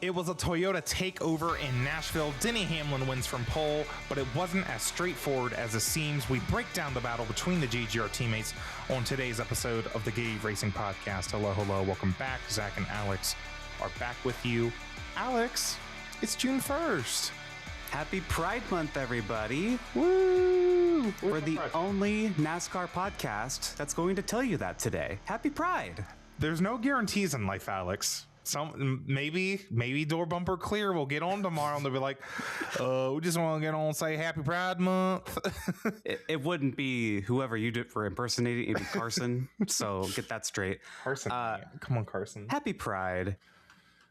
It was a Toyota takeover in Nashville. Denny Hamlin wins from pole, but it wasn't as straightforward as it seems. We break down the battle between the JGR teammates on today's episode of the Giddy Racing Podcast. Hello, welcome back. Zack and Alex are back with you. Alex, it's June 1st. Happy Pride Month, everybody. Woo! We're the only NASCAR podcast that's going to tell you that today. Happy Pride. There's no guarantees in life, Alex. Maybe door bumper clear will get on tomorrow and they'll be like, we just want to get on and say Happy Pride Month. It wouldn't be whoever you did for impersonating, it'd be Carson. So get that straight. Carson, come on, Carson. Happy Pride.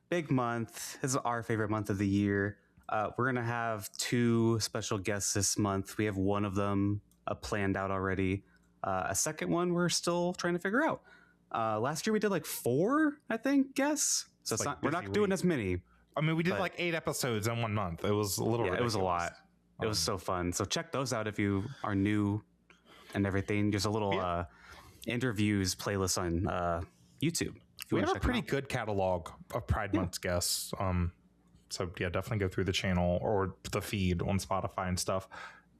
Big month. This is our favorite month of the year. We're going to have two special guests this month. We have one of them planned out already. A second one we're still trying to figure out. Last year we did like 4, I think, guess. So it's we're not doing as many. I mean, we did like 8 episodes in 1 month. It was a little ridiculous. It was a lot. It was so fun. So check those out if you are new and everything. There's a little interviews playlist on YouTube. We have a pretty good catalog of Pride Month guests. So yeah, definitely go through the channel or the feed on Spotify and stuff.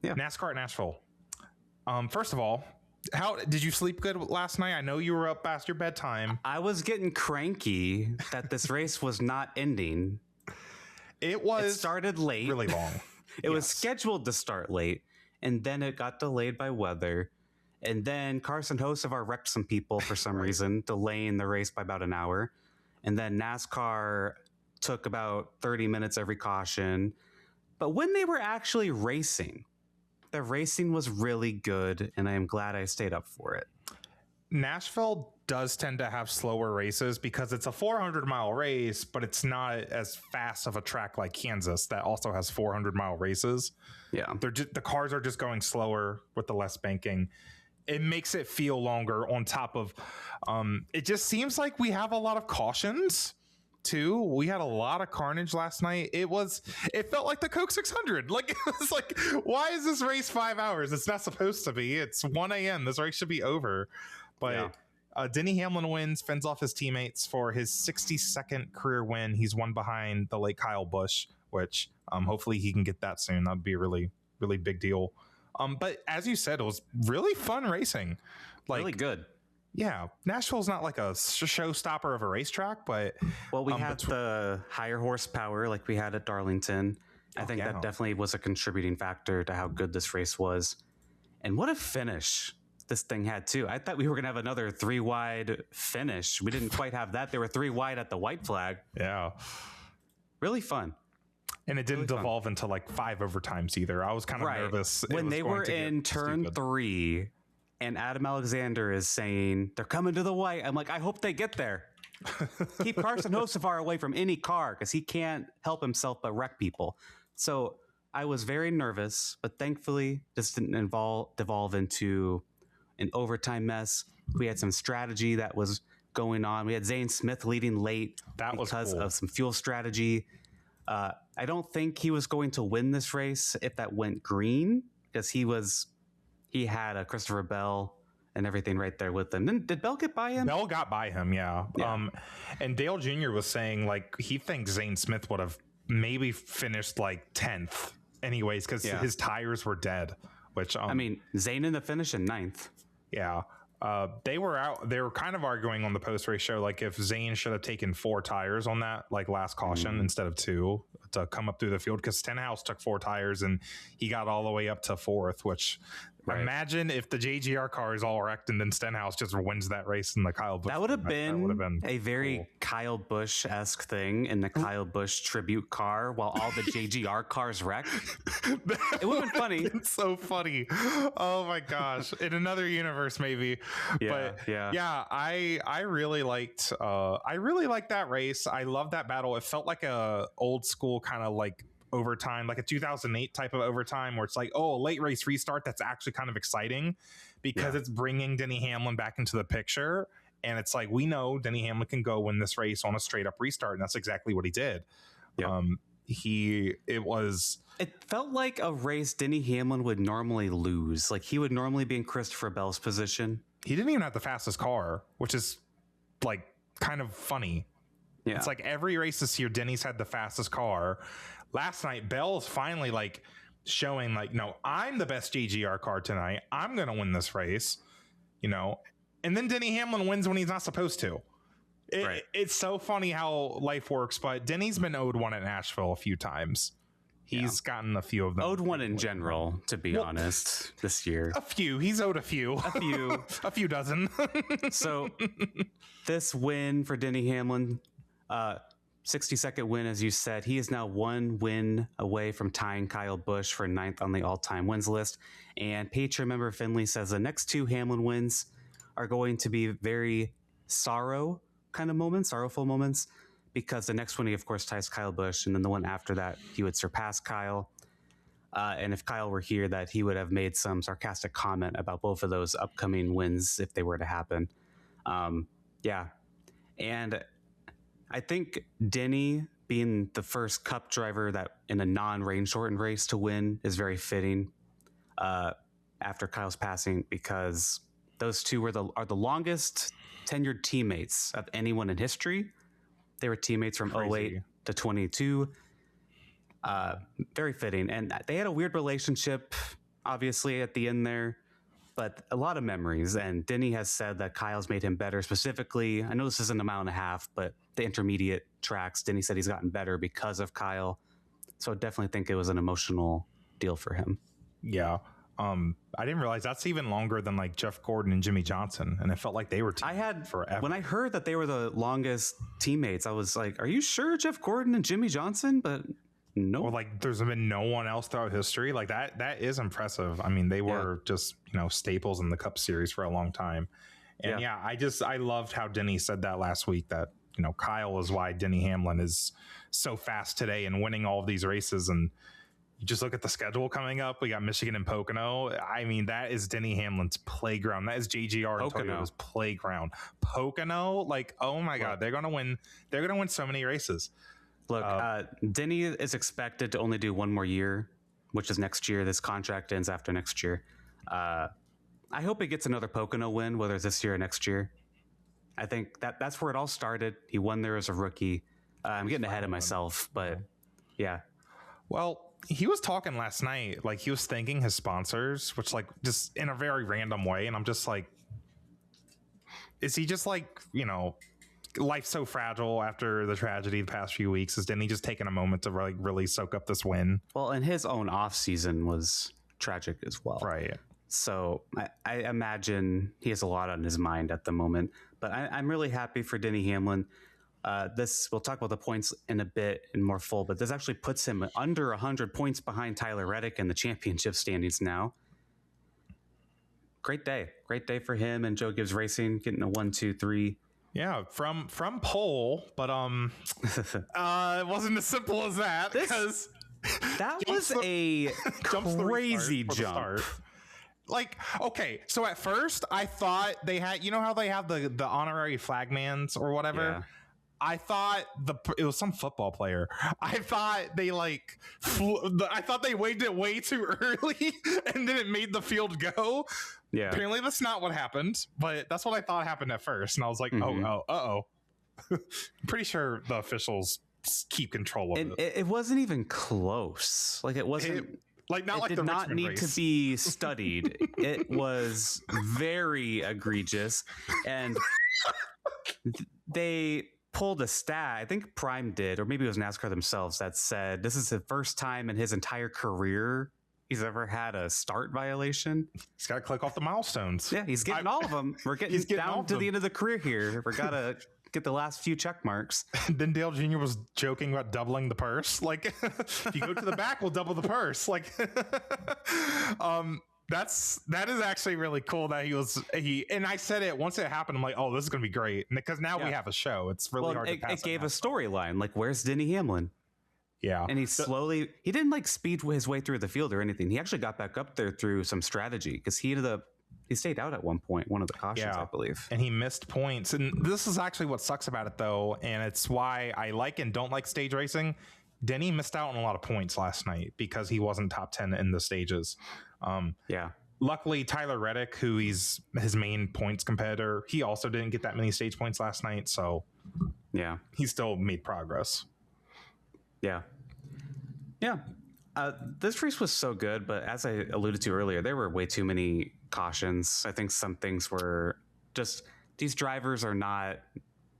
Yeah. NASCAR at Nashville. First of all, how did you sleep good last night? I know you were up past your bedtime. I was getting cranky that this race was not ending. It started late. Really long. It was scheduled to start late, and then it got delayed by weather. And then Carson Hocevar wrecked some people for some reason, delaying the race by about an hour. And then NASCAR took about 30 minutes every caution. But when they were actually racing, the racing was really good, and I am glad I stayed up for it. Nashville does tend to have slower races because it's a 400-mile race, but it's not as fast of a track like Kansas that also has 400-mile races. Yeah. The cars are just going slower with the less banking. It makes it feel longer on top of it just seems like we have a lot of cautions too. We had a lot of carnage last night. It felt like the Coke 600. Like, it was like, why is this race 5 hours? It's not supposed to be. It's 1 a.m. This race should be over. But Denny Hamlin wins, fends off his teammates for his 62nd career win. He's one behind the late Kyle Busch, which hopefully he can get that soon. That'd be a really, really big deal. But as you said, it was really fun racing. Like, really good. Yeah, Nashville's not like a showstopper of a racetrack, but we had the higher horsepower like we had at Darlington. I think that definitely was a contributing factor to how good this race was. And what a finish this thing had too. I thought we were going to have another 3 wide finish. We didn't quite have that. There were 3 wide at the white flag. Yeah, really fun. And it didn't devolve into like 5 overtimes either. I was kind of nervous when they were in turn 3. And Adam Alexander is saying, they're coming to the white. I'm like, I hope they get there. Keep Carson Hocevar away from any car because he can't help himself but wreck people. So I was very nervous, but thankfully this didn't devolve into an overtime mess. We had some strategy that was going on. We had Zane Smith leading late because of some fuel strategy. I don't think he was going to win this race if that went green because he had a Christopher Bell and everything right there with him. Then did Bell get by him? Bell got by him, yeah. And Dale Jr. was saying like he thinks Zane Smith would have maybe finished like 10th anyways because his tires were dead. Which I mean, Zane in the finish in 9th. Yeah. They were kind of arguing on the post-race show like if Zane should have taken 4 tires on that like last caution instead of 2 to come up through the field because Stenhouse took 4 tires and he got all the way up to 4th, which imagine if the JGR car is all wrecked and then Stenhouse just wins that race in the Kyle Busch. That would have been a very cool Kyle Busch-esque thing in the Kyle Busch tribute car while all the JGR cars wrecked. It would have been funny. It's so funny. Oh my gosh. In another universe, maybe. I really liked that race. I love that battle. It felt like a old school kind of like overtime, like a 2008 type of overtime where it's like, oh, a late race restart. That's actually kind of exciting because it's bringing Denny Hamlin back into the picture. And it's like, we know Denny Hamlin can go win this race on a straight up restart. And that's exactly what he did. Yep. It felt like a race Denny Hamlin would normally lose. Like he would normally be in Christopher Bell's position. He didn't even have the fastest car, which is like kind of funny. Yeah. It's like every race this year, Denny's had the fastest car. Last night, Bell's finally like showing like, no, I'm the best JGR car tonight. I'm going to win this race, you know. And then Denny Hamlin wins when he's not supposed to. It's so funny how life works, but Denny's been owed one at Nashville a few times. He's gotten a few of them. Owed one in general, to be honest, this year. A few. He's owed a few. A few dozen. So this win for Denny Hamlin, 60-second win, as you said. He is now one win away from tying Kyle Busch for 9th on the all-time wins list. And Patreon member Finley says the next 2 Hamlin wins are going to be very sorrowful moments, because the next one he of course ties Kyle Busch, and then the one after that he would surpass Kyle. And if Kyle were here, that he would have made some sarcastic comment about both of those upcoming wins if they were to happen. And I think Denny being the first Cup driver that in a non-rain shortened race to win is very fitting after Kyle's passing, because those two are the longest tenured teammates of anyone in history. They were teammates from 08 to 22. Very fitting. And they had a weird relationship, obviously, at the end there, but a lot of memories. And Denny has said that Kyle's made him better. Specifically, I know this isn't a mile and a half, but the intermediate tracks, Denny said he's gotten better because of Kyle. So I definitely think it was an emotional deal for him. Yeah. I didn't realize that's even longer than like Jeff Gordon and Jimmy Johnson, and it felt like they were forever. When I heard that they were the longest teammates, I was like, "Are you sure Jeff Gordon and Jimmy Johnson?" But no, or like there's been no one else throughout history like that. That is impressive. I mean, they were just staples in the Cup Series for a long time, and I loved how Denny said that last week, that Kyle is why Denny Hamlin is so fast today and winning all of these races. And you just look at the schedule coming up. We got Michigan and Pocono. I mean, that is Denny Hamlin's playground. That is JGR and Toyota's playground. Pocono, like, oh my God, they're gonna win. They're gonna win so many races. Look, Denny is expected to only do one more year, which is next year. This contract ends after next year. I hope he gets another Pocono win, whether it's this year or next year. I think that's where it all started. He won there as a rookie. I'm getting ahead of myself, but yeah. Well, he was talking last night, like he was thanking his sponsors, which like just in a very random way. And I'm just like, is he just like, life's so fragile after the tragedy the past few weeks? Is Denny just taking a moment to like really soak up this win? Well, and his own off season was tragic as well. Right. So I imagine he has a lot on his mind at the moment, but I'm really happy for Denny Hamlin. We'll talk about the points in a bit in more full, but this actually puts him under 100 points behind Tyler Reddick in the championship standings now. Great day for him and Joe Gibbs Racing, getting a 1, 2, 3. Yeah, from pole, but it wasn't as simple as that, because that was a crazy jump. Like, okay, so at first I thought they had, how they have the honorary flagmans or whatever. Yeah. I thought it was some football player. I thought they I thought they waved it way too early and then it made the field go. Yeah. Apparently that's not what happened, but that's what I thought happened at first. And I was like, I'm pretty sure the officials keep control of it. It wasn't even close. Like it wasn't. It did not need to be studied. It was very egregious, and they pulled a stat. I think Prime did, or maybe it was NASCAR themselves, that said this is the first time in his entire career he's ever had a start violation. He's got to click off the milestones. Yeah, he's getting all of them. We're getting down to the end of the career here. We gotta get the last few check marks. Then Dale Jr. was joking about doubling the purse. Like, if you go to the back, we'll double the purse. Like, that is actually really cool that and I said it once it happened. I'm like, oh, this is gonna be great, because now we have a show. It's really hard to pass. It gave a storyline. Like, where's Denny Hamlin? Yeah, and he didn't like speed his way through the field or anything. He actually got back up there through some strategy, because he stayed out at one point, one of the cautions, I believe. And he missed points. And this is actually what sucks about it, though. And it's why I like and don't like stage racing. Denny missed out on a lot of points last night because he wasn't top 10 in the stages. luckily, Tyler Reddick, who he's his main points competitor, he also didn't get that many stage points last night. So yeah, he still made progress. Yeah. This race was so good, but as I alluded to earlier, there were way too many cautions. I think some things were just, these drivers are not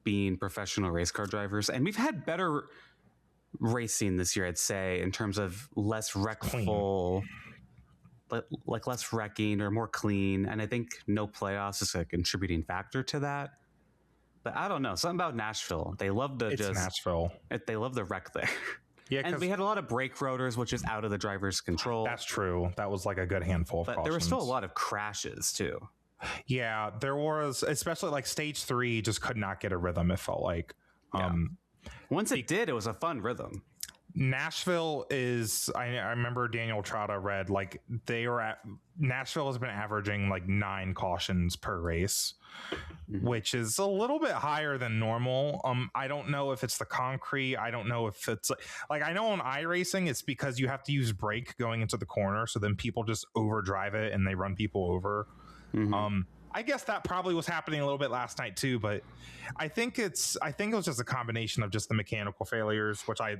being professional race car drivers, and we've had better racing this year, I'd say, in terms of less wreckful, like less wrecking or more clean. And I think no playoffs is a contributing factor to that. But I don't know, something about Nashville. They love to Nashville. They love the wreck there. Yeah, and we had a lot of brake rotors, which is out of the driver's control. That's true. That was like a good handful of cautions. There were still a lot of crashes too. Yeah, there was, especially like stage 3 just could not get a rhythm, it felt like. Once it did, it was a fun rhythm. Nashville is, I remember Daniel Trotta read, like Nashville has been averaging like 9 cautions per race, which is a little bit higher than normal. I don't know if it's the concrete. I don't know if it's like I know on iRacing, it's because you have to use brake going into the corner. So then people just overdrive it and they run people over. I guess that probably was happening a little bit last night too, but I think it was just a combination of just the mechanical failures, which I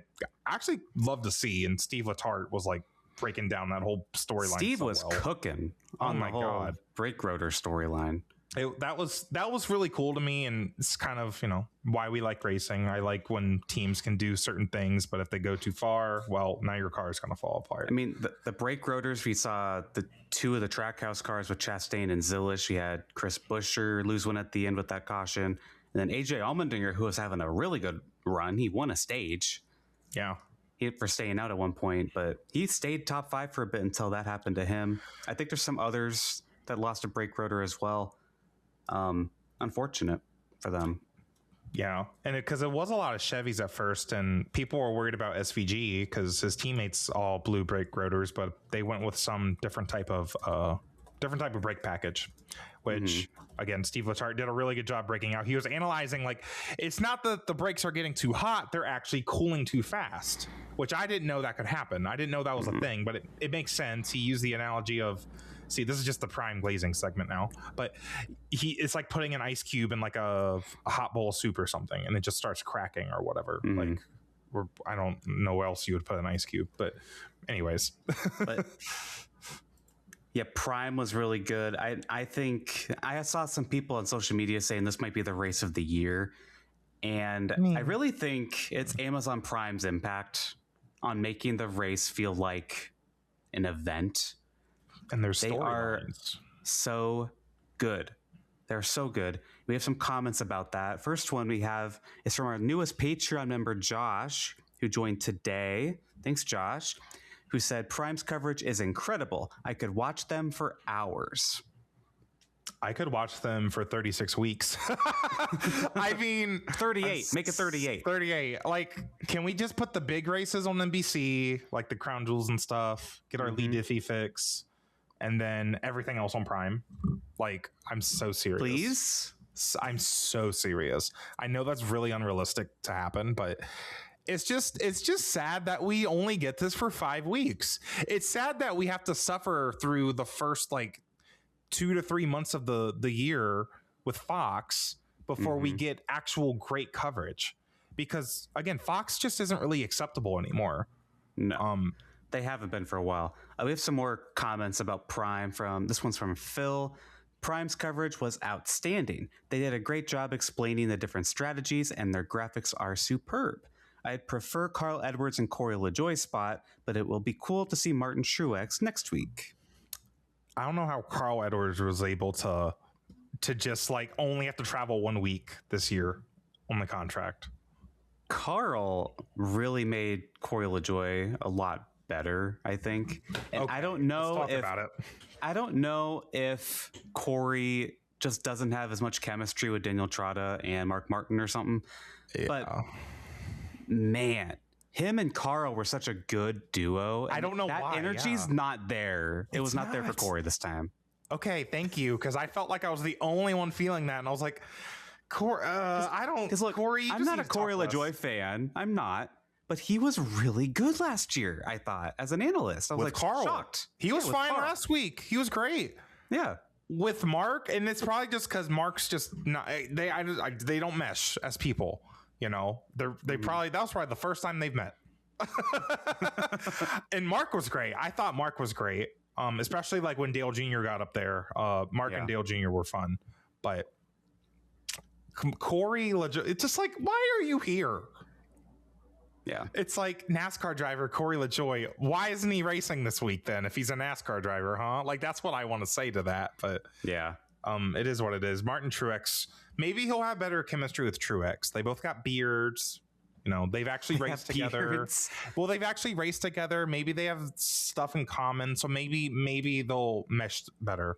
actually love to see. And Steve Letarte was like breaking down that whole storyline. Steve was cooking on the whole brake rotor storyline. That was really cool to me, and it's kind of, you know, why we like racing. I like when teams can do certain things, but if they go too far, well, now your car is going to fall apart. I mean, the brake rotors, we saw the 2 of the Trackhouse cars with Chastain and Zilish. We had Chris Buescher lose one at the end with that caution, and then AJ Allmendinger, who was having a really good run, he won a stage. Yeah. For staying out at one point, but he stayed top 5 for a bit until that happened to him. I think there's some others that lost a brake rotor as well. Unfortunate for them. Yeah, and because it was a lot of Chevys at first, and people were worried about SVG because his teammates all blew brake rotors, but they went with some different type of brake package, which again, Steve Letarte did a really good job breaking out. He was analyzing, like, it's not that the brakes are getting too hot, they're actually cooling too fast, which I didn't know that could happen. I didn't know that was a thing, but it makes sense. He used the analogy of, see, this is just the prime glazing segment now, but it's like putting an ice cube in like a hot bowl of soup or something, and it just starts cracking or whatever. Like, I don't know where else you would put an ice cube, but anyways. But yeah, Prime was really good. I think I saw some people on social media saying this might be the race of the year, and I really think it's Amazon Prime's impact on making the race feel like an event. And they are so good. They're so good. We have some comments about that. First one we have is from our newest Patreon member, Josh, who joined today. Thanks, Josh. Who said, Prime's coverage is incredible. I could watch them for hours. I could watch them for 36 weeks. I mean, 38. Make it 38. 38. Like, can we just put the big races on NBC, like the Crown Jewels and stuff, get our Lee Diffie fix, and then everything else on Prime? Like, I'm so serious. Please? I'm so serious. I know that's really unrealistic to happen, but it's just sad that we only get this for 5 weeks. It's sad that we have to suffer through the first like 2 to 3 months of the year with Fox before we get actual great coverage, because again, Fox just isn't really acceptable anymore. No, they haven't been for a while. We have some more comments about Prime. This one's from Phil. Prime's coverage was outstanding. They did a great job explaining the different strategies, and their graphics are superb. I'd prefer Carl Edwards and Corey LaJoy's spot, but it will be cool to see Martin Truex next week. I don't know how Carl Edwards was able to just like only have to travel 1 week this year on the contract. Carl really made Corey LaJoy a lot better, I think. And okay, I don't know let's talk about it. I don't know if Corey just doesn't have as much chemistry with Daniel Trotta and Mark Martin or something. Yeah. But man, him and Carl were such a good duo. I don't know why. That energy's not there. It was not there for Corey this time. Okay, thank you, because I felt like I was the only one feeling that, and I was like, I don't. Because look, Corey. I'm not a Corey LaJoy fan. I'm not. but he was really good last year, I thought, as an analyst. I was with like Carl. Shocked. He was fine last week. He was great. Yeah. With Mark, and it's probably just because Mark's just not they don't mesh as people. You know, they probably that was probably the first time they've met. And Mark was great. I thought Mark was great, especially like when Dale Jr. got up there. Mark and Dale Jr. were fun, but Corey, it's just like, why are you here? Yeah, it's like NASCAR driver Corey LaJoie. Why isn't he racing this week then? If he's a NASCAR driver, huh? Like that's what I want to say to that. But yeah, it is what it is. Martin Truex, maybe he'll have better chemistry with Truex. They both got beards. You know, they've actually raced together. Beards. Well, they've actually raced together. Maybe they have stuff in common. So maybe they'll mesh better.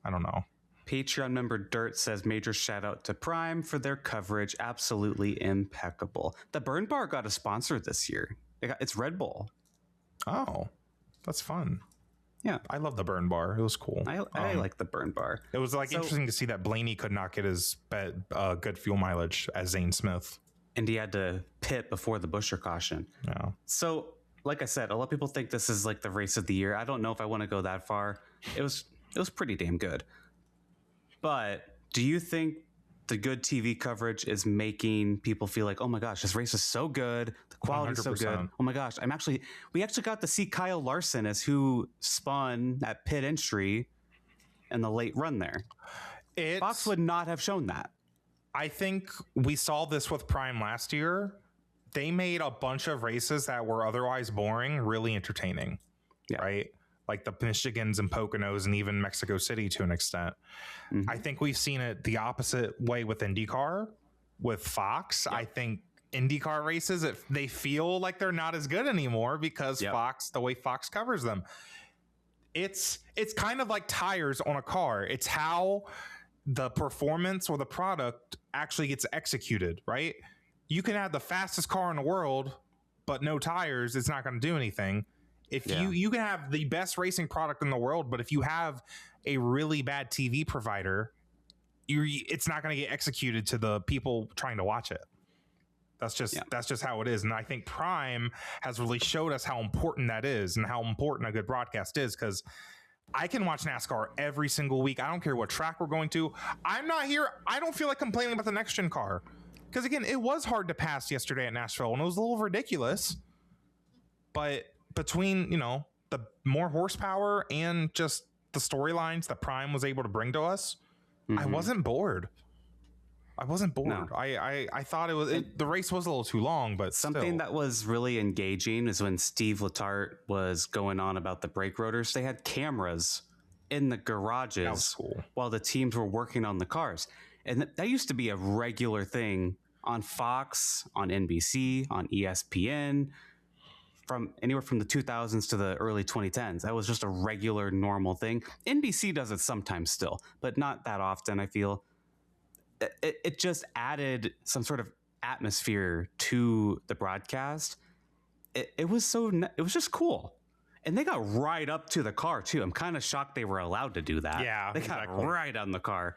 I don't know. Patreon member Dirt says major shout out to Prime for their coverage. Absolutely impeccable. The Burn Bar got a sponsor this year. It's Red Bull. Oh, that's fun. Yeah. I love the Burn Bar. It was cool. I like the Burn Bar. It was like interesting to see that Blaney could not get his good fuel mileage as Zane Smith. And he had to pit before the Buescher caution. Yeah. So, like I said, a lot of people think this is like the race of the year. I don't know if I want to go that far. It was pretty damn good. But do you think the good TV coverage is making people feel like, oh my gosh, this race is so good, the quality is so good. Oh my gosh, we actually got to see Kyle Larson as who spun at pit entry in the late run there. Fox would not have shown that. I think we saw this with Prime last year. They made a bunch of races that were otherwise boring really entertaining, right? Like the Michigans and Poconos and even Mexico City to an extent. Mm-hmm. I think we've seen it the opposite way with IndyCar, with Fox. Yep. I think IndyCar races, they feel like they're not as good anymore because Fox, the way Fox covers them. It's kind of like tires on a car. It's how the performance or the product actually gets executed, right? You can have the fastest car in the world, but no tires, it's not going to do anything. If you can have the best racing product in the world, but if you have a really bad TV provider, it's not going to get executed to the people trying to watch it. That's just how it is. And I think Prime has really showed us how important that is and how important a good broadcast is, because I can watch NASCAR every single week. I don't care what track we're going to. I'm not here. I don't feel like complaining about the next gen car, because again, it was hard to pass yesterday at Nashville and it was a little ridiculous, but between, the more horsepower and just the storylines that Prime was able to bring to us, I wasn't bored. No. I thought the race was a little too long, but something that was really engaging is when Steve Letarte was going on about the brake rotors. They had cameras in the garages while the teams were working on the cars. And that used to be a regular thing on Fox, on NBC, on ESPN, from anywhere from the 2000s to the early 2010s. That was just a regular, normal thing. NBC does it sometimes still, but not that often, I feel. It just added some sort of atmosphere to the broadcast. It was just cool. And they got right up to the car, too. I'm kind of shocked they were allowed to do that. Yeah, they got right on the car,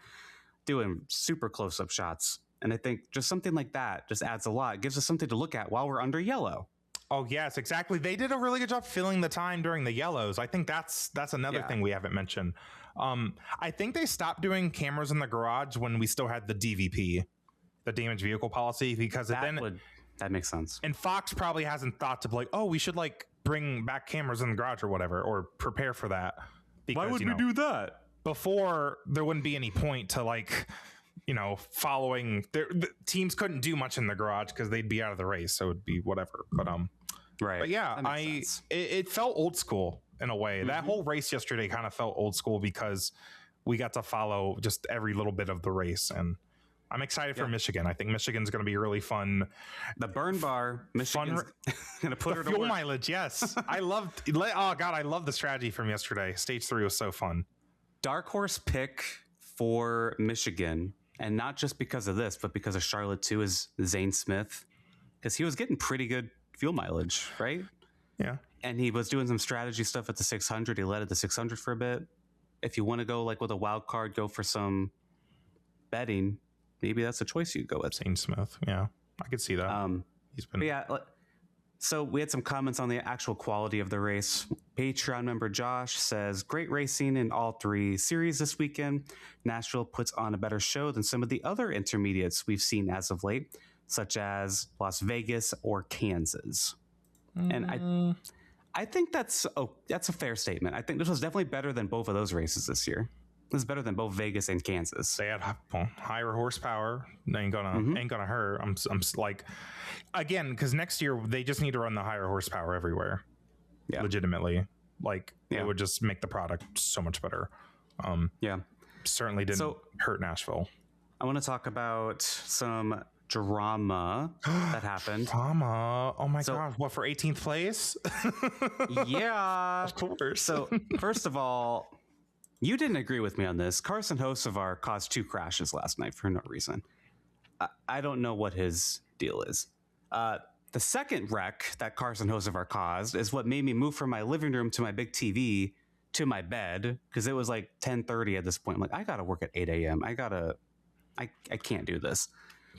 doing super close-up shots. And I think just something like that just adds a lot. It gives us something to look at while we're under yellow. Oh, yes, exactly. They did a really good job filling the time during the yellows. I think that's another thing we haven't mentioned. I think they stopped doing cameras in the garage when we still had the DVP, the damaged vehicle policy, because that makes sense. And Fox probably hasn't thought to be like, oh, we should like bring back cameras in the garage or whatever, or prepare for that. Because, why would we do that? Before, there wouldn't be any point to like, following. The teams couldn't do much in the garage because they'd be out of the race, so it'd be whatever. But right. But yeah, it felt old school in a way. Mm-hmm. That whole race yesterday kind of felt old school because we got to follow just every little bit of the race, and I'm excited for Michigan. I think Michigan's going to be really fun. The Burn Bar, Michigan's going to put her to fuel work. Mileage. Yes, I loved. Oh God, I love the strategy from yesterday. Stage 3 was so fun. Dark horse pick for Michigan, and not just because of this, but because of Charlotte too, is Zane Smith, because he was getting pretty good fuel mileage, right? Yeah. And he was doing some strategy stuff at the 600. He led at the 600 for a bit. If you want to go like with a wild card, go for some betting, maybe that's a choice you go with. Zane Smith. Yeah, I could see that. He's been. So we had some comments on the actual quality of the race. Patreon member Josh says, great racing in all three series this weekend. Nashville puts on a better show than some of the other intermediates we've seen as of late, such as Las Vegas or Kansas. And I think that's a fair statement. I think this was definitely better than both of those races this year. This is better than both Vegas and Kansas. They had higher horsepower. Ain't gonna hurt. I'm like, again, because next year they just need to run the higher horsepower everywhere. Yeah. Legitimately, like it would just make the product so much better. Certainly didn't hurt Nashville. I want to talk about some drama that happened. Drama. Oh my God. What, for 18th place? Yeah. Of course. So first of all, you didn't agree with me on this. Carson Hocevar caused 2 crashes last night for no reason. I don't know what his deal is. The second wreck that Carson Hocevar caused is what made me move from my living room to my big TV to my bed, because it was like 10:30 at this point. I'm like, I got to work at 8 a.m. I can't do this.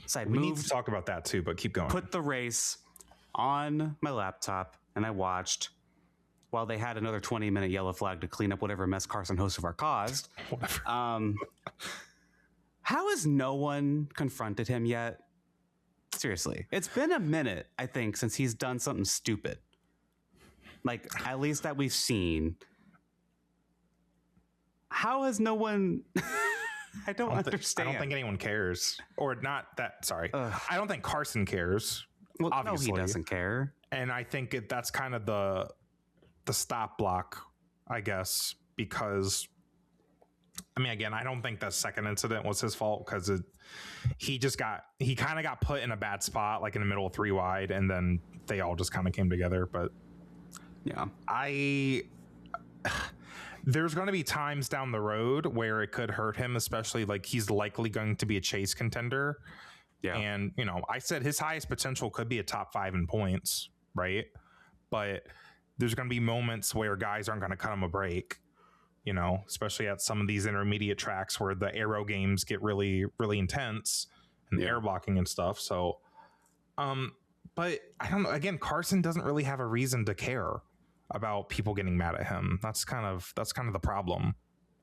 So we need to talk about that too, but keep going. Put the race on my laptop and I watched while they had another 20-minute yellow flag to clean up whatever mess Carson Hocevar caused. How has no one confronted him yet? Seriously, it's been a minute, I think, since he's done something stupid. Like, at least that we've seen. How has no one... I don't understand. I don't think anyone cares. Or not that, sorry. I don't think Carson cares. Well, obviously. No, he doesn't care. And I think that's kind of the stop block, I guess, because, I mean, again, I don't think the second incident was his fault, because he kind of got put in a bad spot, like in the middle of 3 wide, and then they all just kind of came together. But yeah, there's going to be times down the road where it could hurt him, especially like he's likely going to be a chase contender. Yeah. And, you know, I said his highest potential could be a top 5 in points, right? But there's going to be moments where guys aren't going to cut him a break, you know, especially at some of these intermediate tracks where the aero games get really, really intense and the air blocking and stuff. So, but I don't know. Again, Carson doesn't really have a reason to care about people getting mad at him. That's kind of the problem.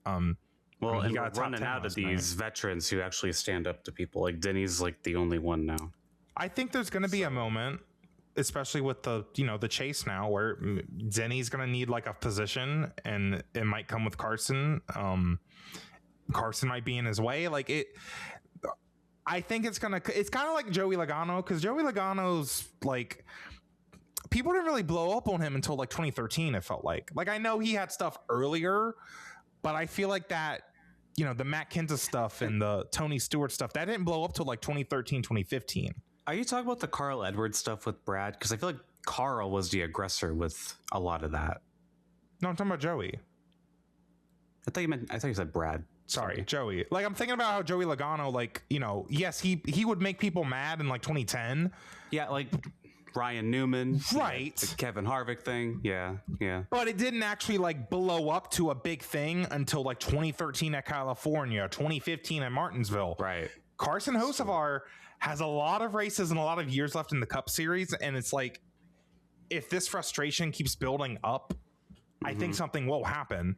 Well, and we're running out of these veterans who actually stand up to people. Like Denny's like the only one now. I think there's going to be a moment, especially with the chase now, where Denny's going to need like a position, and it might come with Carson. Carson might be in his way. Like it. I think it's kind of like Joey Logano, because Joey Logano's like, people didn't really blow up on him until like 2013. It felt like I know he had stuff earlier, but I feel like that, you know, the Matt Kenseth stuff and the Tony Stewart stuff, that didn't blow up till like 2013, 2015. Are you talking about the Carl Edwards stuff with Brad? Because I feel like Carl was the aggressor with a lot of that. No, I'm talking about Joey. I thought you said Brad. Sorry, Joey. Like, I'm thinking about how Joey Logano, like, you know, yes, he would make people mad in like 2010. Yeah, like Ryan Newman, right? The Kevin Harvick thing, yeah. But it didn't actually like blow up to a big thing until like 2013 at California, 2015 at Martinsville. Right. Carson Hocevar has a lot of races and a lot of years left in the Cup Series, and it's like, if this frustration keeps building up, I think something will happen.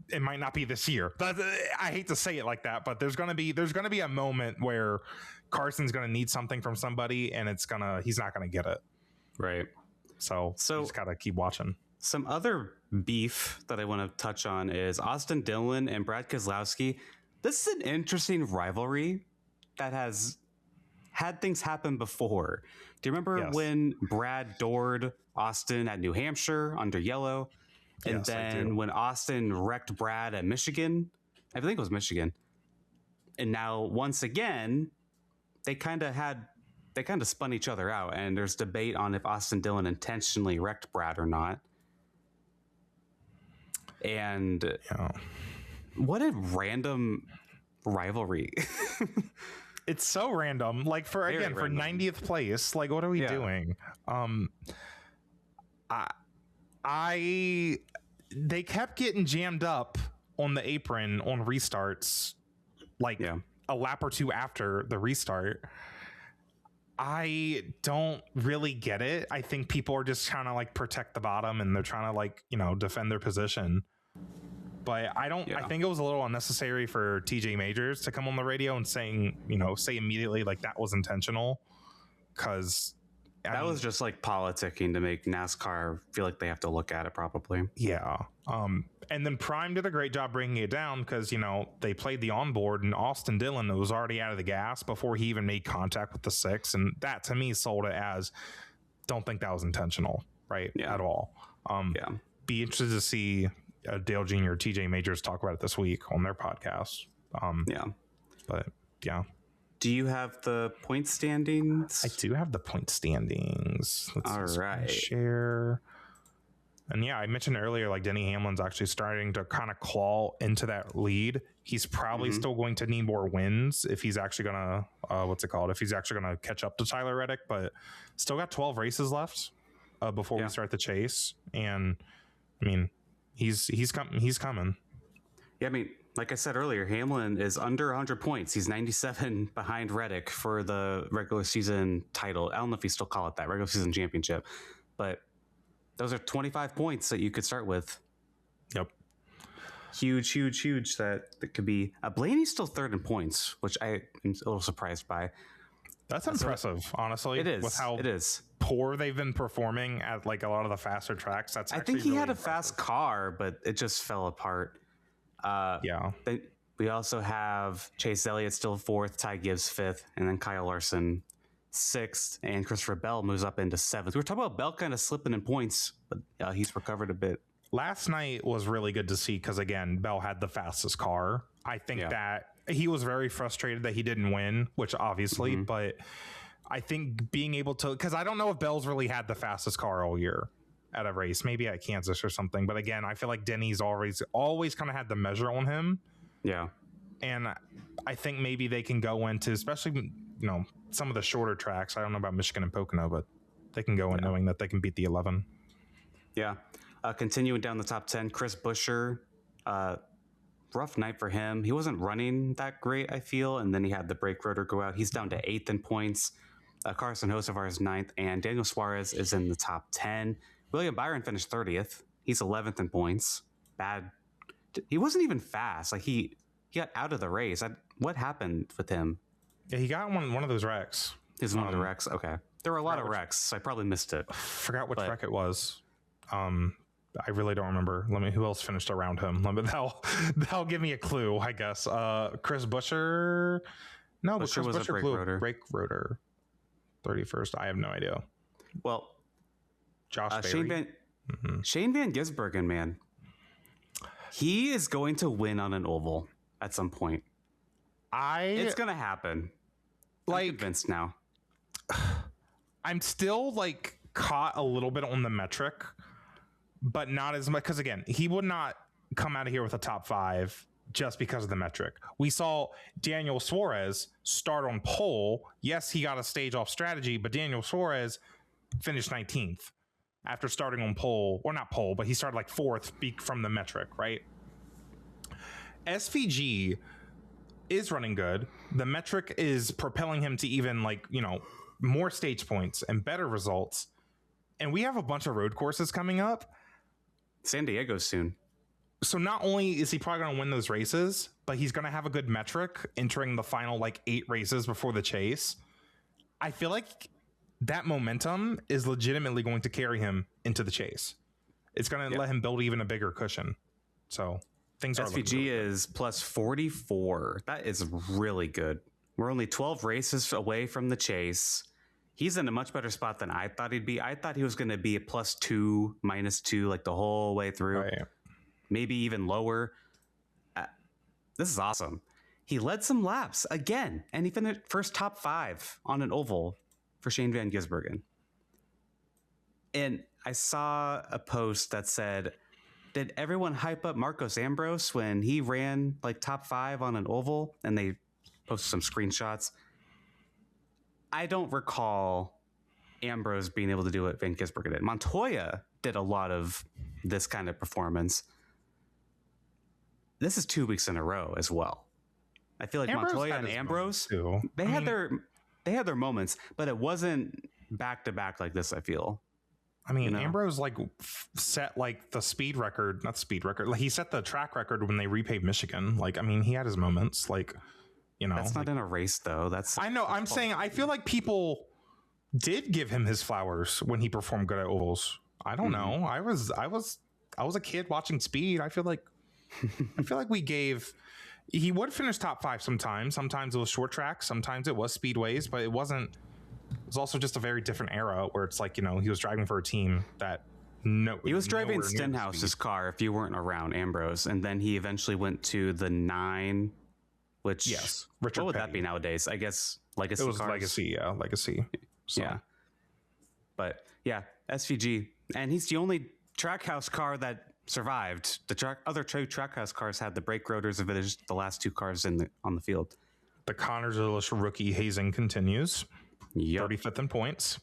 It might not be this year. I hate to say it like that, but there's gonna be a moment where Carson's gonna need something from somebody, and he's not gonna get it. Right. So just gotta keep watching. Some other beef that I want to touch on is Austin Dillon and Brad Keselowski. This is an interesting rivalry that has had things happen before. Do you remember when Brad doored Austin at New Hampshire under yellow? And then when Austin wrecked Brad at Michigan, I think it was Michigan. And now once again, they kind of spun each other out, and there's debate on if Austin Dillon intentionally wrecked Brad or not. And what a random rivalry. It's so random. Like for 90th place, like what are we doing? They kept getting jammed up on the apron on restarts, like a lap or two after the restart. I don't really get it. I think people are just trying to like protect the bottom and they're trying to like, defend their position. But I think it was a little unnecessary for TJ Majors to come on the radio and say immediately like that was intentional, because that was just like politicking to make NASCAR feel like they have to look at it probably. Yeah. And then Prime did a great job bringing it down because, they played the onboard and Austin Dillon was already out of the gas before he even made contact with the 6. And that to me sold it as don't think that was intentional, right? At all. Be interested to see Dale Jr. or TJ Majors talk about it this week on their podcast. But yeah. Do you have the point standings? I do have the point standings. All right. Share. And yeah, I mentioned earlier, like Denny Hamlin's actually starting to kind of claw into that lead. He's probably still going to need more wins if he's actually going to, if he's actually going to catch up to Tyler Reddick, but still got 12 races left before we start the chase. And I mean, he's coming. Yeah. I mean, like I said earlier, Hamlin is under 100 points. He's 97 behind Reddick for the regular season title. I don't know if you still call it that, regular season championship, but those are 25 points that you could start with. Yep. Huge that could be. Blaney's still third in points, which I am a little surprised by. That's impressive, honestly. It is. With how poor they've been performing at like a lot of the faster tracks. I think he really had a impressive. fast car, but it just fell apart. Then we also have Chase Elliott still fourth, Ty Gibbs fifth, and then Kyle Larson sixth, and Christopher Bell moves up into seventh. We were talking about Bell kind of slipping in points, but he's recovered a bit. Last night was really good to see because, again, Bell had the fastest car. I think that he was very frustrated that he didn't win, which obviously, but I think being able to, because I don't know if Bell's really had the fastest car all year at a race, maybe at Kansas or something. But again, I feel like Denny's always kind of had the measure on him. Yeah. And I think maybe they can go into, especially, some of the shorter tracks. I don't know about Michigan and Pocono, but they can go in knowing that they can beat the 11. Yeah. Continuing down the top 10, Chris Buescher, rough night for him. He wasn't running that great, I feel, and then he had the brake rotor go out. He's down to 8th in points. Carson Hocevar is 9th, and Daniel Suarez is in the top 10. William Byron finished 30th. He's 11th in points. Bad. He wasn't even fast. Like he got out of the race. What happened with him? Yeah, he got one of those wrecks. Is one of the wrecks? Okay. There were a lot of wrecks, so I probably missed it. Forgot which wreck it was. I really don't remember. Who else finished around him? That'll give me a clue, I guess. Chris Buescher. No, but Chris Buescher blew brake rotor. 31st. I have no idea. Well, Josh Shane Van Gisbergen, man. He is going to win on an oval at some point. It's going to happen. I'm convinced now. I'm still caught a little bit on the metric, but not as much. Because again, he would not come out of here with a top 5 just because of the metric. We saw Daniel Suarez start on pole. Yes, he got a stage off strategy, but Daniel Suarez finished 19th after starting on pole, or not pole, but he started 4th from the metric, right? SVG is running good. The metric is propelling him to even more stage points and better results. And we have a bunch of road courses coming up. San Diego soon. So not only is he probably going to win those races, but he's going to have a good metric entering the final 8 races before the chase. I feel like that momentum is legitimately going to carry him into the chase. It's going to let him build even a bigger cushion. So things are SVG is plus 44. That is really good. We're only 12 races away from the chase. He's in a much better spot than I thought he'd be. I thought he was going to be a +2, -2, the whole way through. Right. Maybe even lower. This is awesome. He led some laps again, and he finished first top 5 on an oval for Shane Van Gisbergen. And I saw a post that said, did everyone hype up Marcos Ambrose when he ran top 5 on an oval? And they posted some screenshots. I don't recall Ambrose being able to do what Van Gisbergen did. Montoya did a lot of this kind of performance. This is 2 weeks in a row as well. I feel like Ambrose Montoya and Ambrose, they had their they had their moments, but it wasn't back to back like this, I feel. I mean, Ambrose like set like the speed record, not speed record. Like he set the track record when they repaved Michigan. Like, I mean, he had his moments. Like, that's not in a race though. I know. I'm saying I feel like people did give him his flowers when he performed good at ovals. I don't know. I was a kid watching speed. I feel like he would finish top 5 sometimes. Sometimes it was short track. Sometimes it was speedways, but it wasn't. It was also just a very different era where it's like, he was driving for a team that he was driving Stenhouse's car if you weren't around, Ambrose, and then he eventually went to the 9, which Richard what would Petty. that be nowadays? I guess legacy. It was cars. legacy. So. Yeah, but yeah, SVG, and he's the only Trackhouse car that survived. The other two Trackhouse cars had the brake rotors of it, the last 2 cars on the field. The Connors rookie hazing continues. Yep. 35th in points.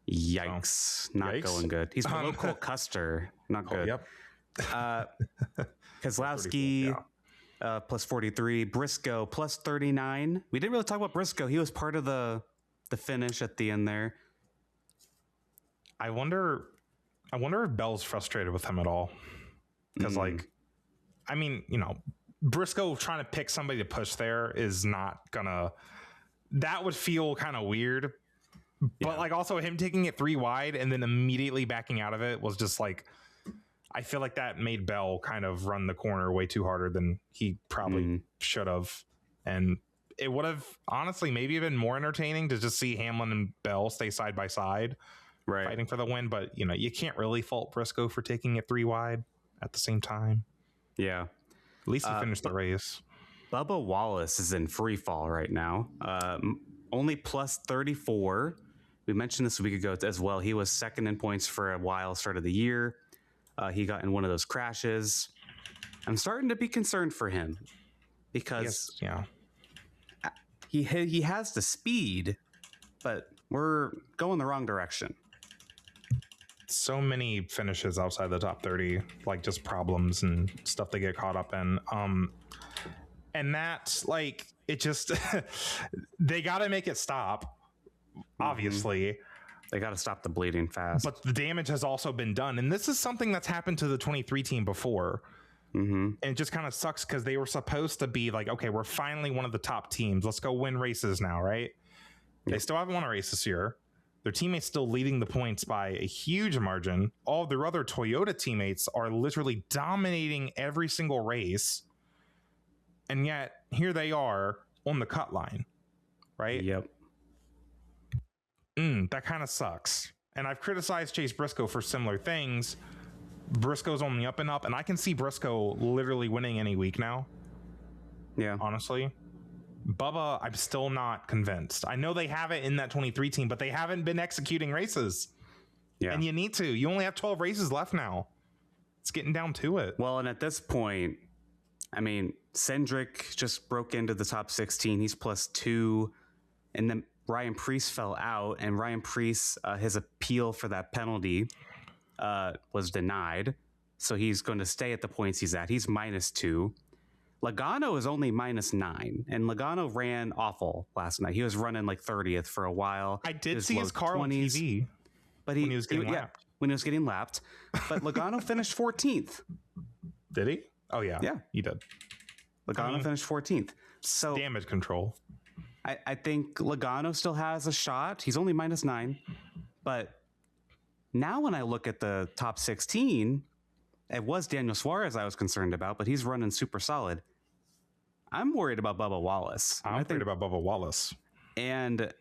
Yikes. So, not going good. He's below Cole Custer. Not good. Yep. Kozlowski plus 43. Briscoe plus 39. We didn't really talk about Briscoe. He was part of the finish at the end there. I wonder if Bell's frustrated with him at all. Because I mean, Briscoe trying to pick somebody to push there is not gonna. That would feel kind of weird, but like also him taking it 3 wide and then immediately backing out of it was just like, I feel like that made Bell kind of run the corner way too harder than he probably should have. And it would have honestly maybe been more entertaining to just see Hamlin and Bell stay side by side, fighting for the win. But you can't really fault Briscoe for taking it 3 wide at the same time. Yeah. At least he finished the race. Bubba Wallace is in free fall right now. Only plus 34. We mentioned this a week ago as well. He was second in points for a while, start of the year. He got in one of those crashes. I'm starting to be concerned for him because he has the speed, but we're going the wrong direction. So many finishes outside the top 30, like just problems and stuff they get caught up in. And that's like, it just, they got to make it stop. Obviously, they got to stop the bleeding fast. But the damage has also been done. And this is something that's happened to the 23 team before. And it just kind of sucks because they were supposed to be like, okay, we're finally one of the top teams. Let's go win races now, right? They still haven't won a race this year. Their teammates still leading the points by a huge margin. All of their other Toyota teammates are literally dominating every single race. And yet, here they are on the cut line, right? Yep. That kind of sucks. And I've criticized Chase Briscoe for similar things. Briscoe's on the up and up, and I can see Briscoe literally winning any week now. Yeah. Honestly. Bubba, I'm still not convinced. I know they have it in that 23 team, but they haven't been executing races. Yeah. And you need to. You only have 12 races left now. It's getting down to it. Well, and at this point, I mean, Cindric just broke into the top 16. He's plus 2. And then Ryan Preece fell out. And Ryan Preece, his appeal for that penalty was denied. So he's going to stay at the points he's at. He's minus 2. Logano is only minus 9. And Logano ran awful last night. He was running like 30th for a while. I did see his car on TV. But when he was getting lapped. When he was getting lapped. But Logano finished 14th. Did he? Oh, yeah. Yeah. He did. Logano finished 14th. So damage control. I think Logano still has a shot. He's only minus 9. But now when I look at the top 16, it was Daniel Suarez I was concerned about, but he's running super solid. I'm worried about Bubba Wallace. I'm worried about Bubba Wallace. And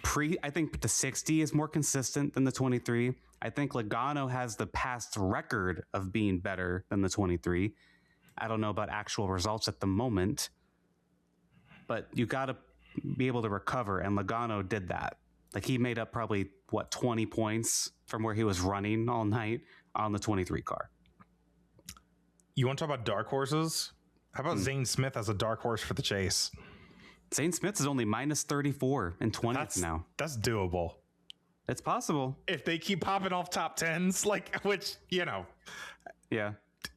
I think the 60 is more consistent than the 23. I think Logano has the past record of being better than the 23. I don't know about actual results at the moment, but you got to be able to recover, and Logano did that. Like he made up probably 20 points from where he was running all night on the 23 car. You want to talk about dark horses? How about Zane Smith as a dark horse for the chase? Zane Smith is only minus 34 and 20th now. That's doable. It's possible. If they keep popping off top 10s, which, yeah.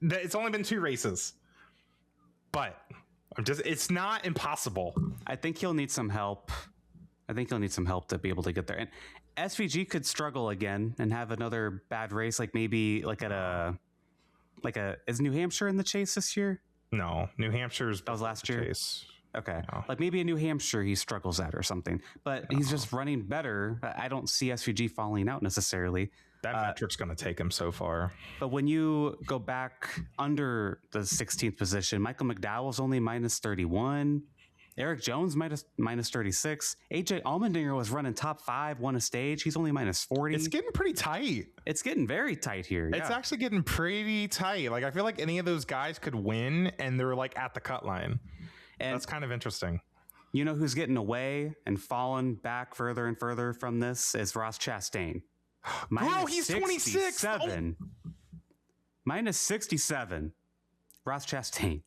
It's only been 2 races. But it's not impossible. I think he'll need some help. I think he'll need some help to be able to get there. And SVG could struggle again and have another bad race, like maybe like is New Hampshire in the chase this year? No, New Hampshire's that was last year. Chase. Okay, no. Like maybe in New Hampshire he struggles at or something, but he's just running better. I don't see SVG falling out necessarily. That metric's going to take him so far. But when you go back under the 16th position, Michael McDowell's only minus 31. Eric Jones minus 36. AJ Allmendinger was running top 5, won a stage. He's only minus 40. It's getting pretty tight. It's getting very tight here. It's actually getting pretty tight. Like I feel like any of those guys could win and they're like at the cut line. And that's kind of interesting. You know who's getting away and fallen back further and further from this is Ross Chastain. Bro, he's 26. Oh. Minus 67. Ross Chastain.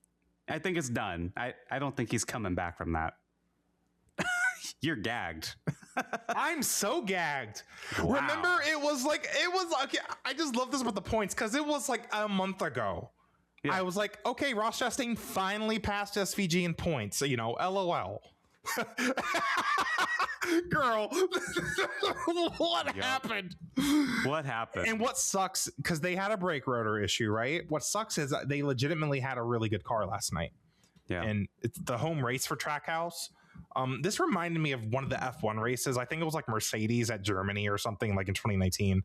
I think it's done. I don't think he's coming back from that. You're gagged. I'm so gagged. Wow. Remember, it was like, I just love this about the points because it was like a month ago. Yeah. I was like, okay, Ross Chastain finally passed SVG in points. So, LOL. Girl, what happened? What happened? And what sucks, because they had a brake rotor issue, right? What sucks is that they legitimately had a really good car last night. Yeah. And it's the home race for Trackhouse. This reminded me of one of the F1 races. I think it was like Mercedes at Germany or something like in 2019.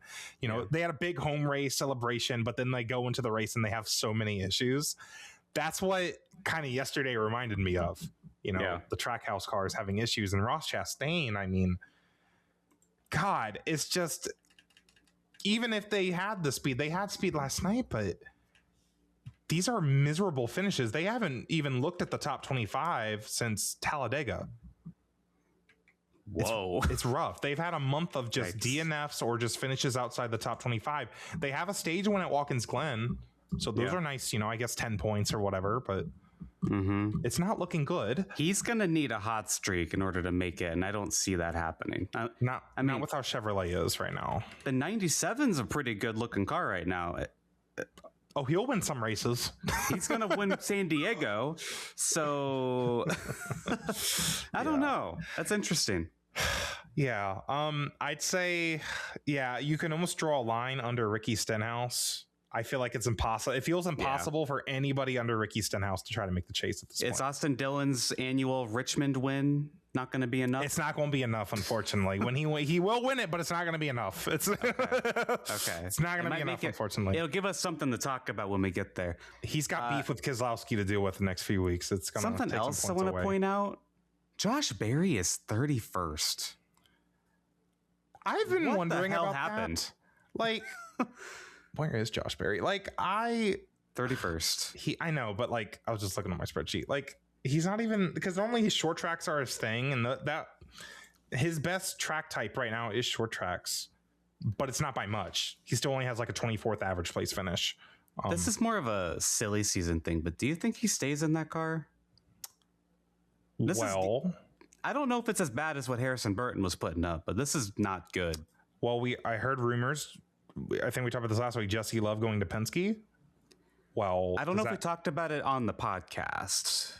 They had a big home race celebration, but then they go into the race and they have so many issues. That's what kind of yesterday reminded me of. The Trackhouse cars having issues, and Ross Chastain, I mean, God, it's just, even if they had the speed, they had speed last night, but these are miserable finishes. They haven't even looked at the top 25 since Talladega. Whoa. It's rough. They've had a month of just DNFs or just finishes outside the top 25. They have a stage win at Watkins Glen, so those are nice, I guess 10 points or whatever, but it's not looking good. He's going to need a hot streak in order to make it, and I don't see that happening. Not with how Chevrolet is right now. The 97's a pretty good looking car right now. Oh, he'll win some races. He's going to win San Diego. So I don't know. That's interesting. Yeah. I'd say, you can almost draw a line under Ricky Stenhouse. I feel like it's impossible. It feels impossible for anybody under Ricky Stenhouse to try to make the chase at this point. It's Austin Dillon's annual Richmond win not going to be enough? It's not going to be enough, unfortunately. When he will win it, but it's not going to be enough. It's okay. It's not going to be enough, unfortunately. It'll give us something to talk about when we get there. He's got beef with Keselowski to deal with the next few weeks. It's going to something take else some I want away. to point out. Josh Berry is 31st. I've been wondering what the hell about happened. That. Like, where is Josh Berry? Like, 31st. I know, but like, I was just looking at my spreadsheet. Like, he's not even, because normally his short tracks are his thing, and that his best track type right now is short tracks, but it's not by much. He still only has like a 24th average place finish. This is more of a silly season thing, but do you think he stays in that car? I don't know if it's as bad as what Harrison Burton was putting up, but this is not good. Well, I heard rumors. I think we talked about this last week. Jesse Love going to Penske. Well, I don't know if we talked about it on the podcast.